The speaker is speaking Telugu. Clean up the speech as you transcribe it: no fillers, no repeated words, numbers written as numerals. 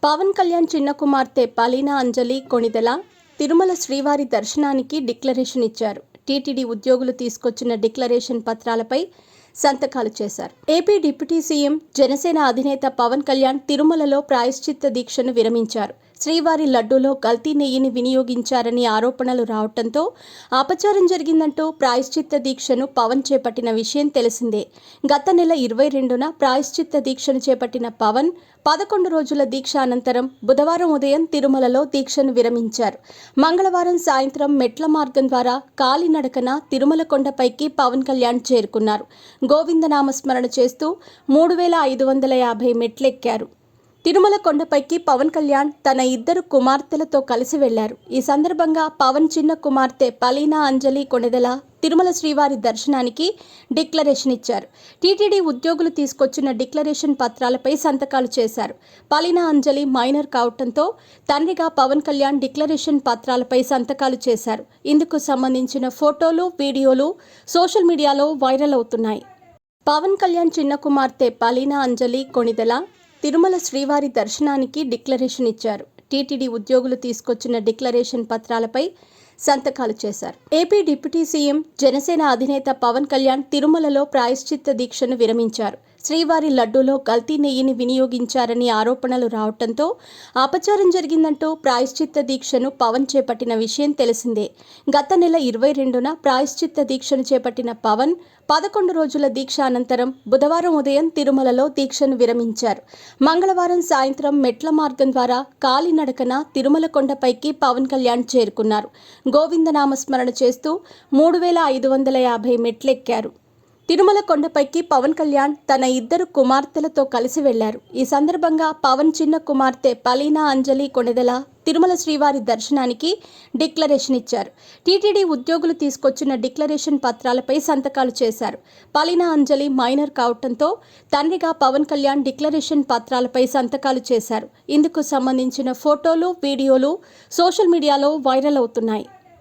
పవన్ కళ్యాణ్ చిన్న కుమార్తె పలీనా అంజలి కొణిదెల తిరుమల శ్రీవారి దర్శనానికి డిక్లరేషన్ ఇచ్చారు. టీటీడీ ఉద్యోగులు తీసుకొచ్చిన డిక్లరేషన్ పత్రాలపై సంతకాలు చేశారు. ఏపీ డిప్యూటీ సీఎం జనసేన అధినేత పవన్ కళ్యాణ్ తిరుమలలో ప్రాయశ్చిత్త దీక్షను విరమించారు. శ్రీవారి లడ్డూలో కల్తీ నెయ్యిని వినియోగించారని ఆరోపణలు రావడంతో అపచారం జరిగిందంటూ ప్రాయశ్చిత్త దీక్షను పవన్ చేపట్టిన విషయం తెలిసిందే. గత నెల 22న ప్రాయశ్చిత్త దీక్షను చేపట్టిన పవన్ 11 రోజుల దీక్ష అనంతరం బుధవారం ఉదయం తిరుమలలో దీక్షను విరమించారు. మంగళవారం సాయంత్రం మెట్ల మార్గం ద్వారా కాలినడకన తిరుమల కొండపైకి పవన్ కళ్యాణ్ చేరుకున్నారు. గోవిందనామస్మరణ చేస్తూ 3550 మెట్లెక్కారు. తిరుమల కొండపైకి పవన్ కళ్యాణ్ తన 2 కుమార్తెలతో కలిసి వెళ్లారు. ఈ సందర్భంగా పవన్ చిన్న కుమార్తె పలీనా అంజలి కొణిదెల తిరుమల శ్రీవారి దర్శనానికి డిక్లరేషన్ ఇచ్చారు. టీటీడీ ఉద్యోగులు తీసుకొచ్చిన డిక్లరేషన్ పత్రాలపై సంతకాలు చేశారు. పలీనా అంజలి మైనర్ కావడంతో తండ్రిగా పవన్ కళ్యాణ్ డిక్లరేషన్ పత్రాలపై సంతకాలు చేశారు. ఇందుకు సంబంధించిన ఫోటోలు, వీడియోలు సోషల్ మీడియాలో వైరల్ అవుతున్నాయి. పవన్ కళ్యాణ్ చిన్న కుమార్తె పలీనా అంజలి కొణిదెల తిరుమల శ్రీవారి దర్శనానికి డిక్లరేషన్ ఇచ్చారు. టీటీడీ ఉద్యోగులు తీసుకొచ్చిన డిక్లరేషన్ పత్రాలపై సంతకాలు చేశారు. ఏపీ డిప్యూటీ సీఎం జనసేన అధినేత పవన్ కళ్యాణ్ తిరుమలలో ప్రాయశ్చిత్త దీక్షను విరమించారు. శ్రీవారి లడ్డూలో కల్తీ నెయ్యిని వినియోగించారని ఆరోపణలు రావడంతో అపచారం జరిగిందంటూ ప్రాయశ్చిత్త దీక్షను పవన్ చేపట్టిన విషయం తెలిసిందే. గత నెల 22న ప్రాయశ్చిత్త దీక్షను చేపట్టిన పవన్ 11 రోజుల దీక్ష అనంతరం బుధవారం ఉదయం తిరుమలలో దీక్షను విరమించారు. మంగళవారం సాయంత్రం మెట్ల మార్గం ద్వారా కాలినడకన తిరుమల కొండపైకి పవన్ కళ్యాణ్ చేరుకున్నారు. గోవిందనామస్మరణ చేస్తూ 3550 మెట్లెక్కారు. తిరుమల కొండపైకి పవన్ కళ్యాణ్ తన 2 కుమార్తెలతో కలిసి వెళ్లారు. ఈ సందర్భంగా పవన్ చిన్న కుమార్తె పలీనా అంజలి కొణిదెల తిరుమల శ్రీవారి దర్శనానికి డిక్లరేషన్ ఇచ్చారు. టీటీడీ ఉద్యోగులు తీసుకొచ్చిన డిక్లరేషన్ పత్రాలపై సంతకాలు చేశారు. పలీనా అంజలి మైనర్ కావడంతో తండ్రిగా పవన్ కళ్యాణ్ డిక్లరేషన్ పత్రాలపై సంతకాలు చేశారు. ఇందుకు సంబంధించిన ఫోటోలు, వీడియోలు సోషల్ మీడియాలో వైరల్ అవుతున్నాయి.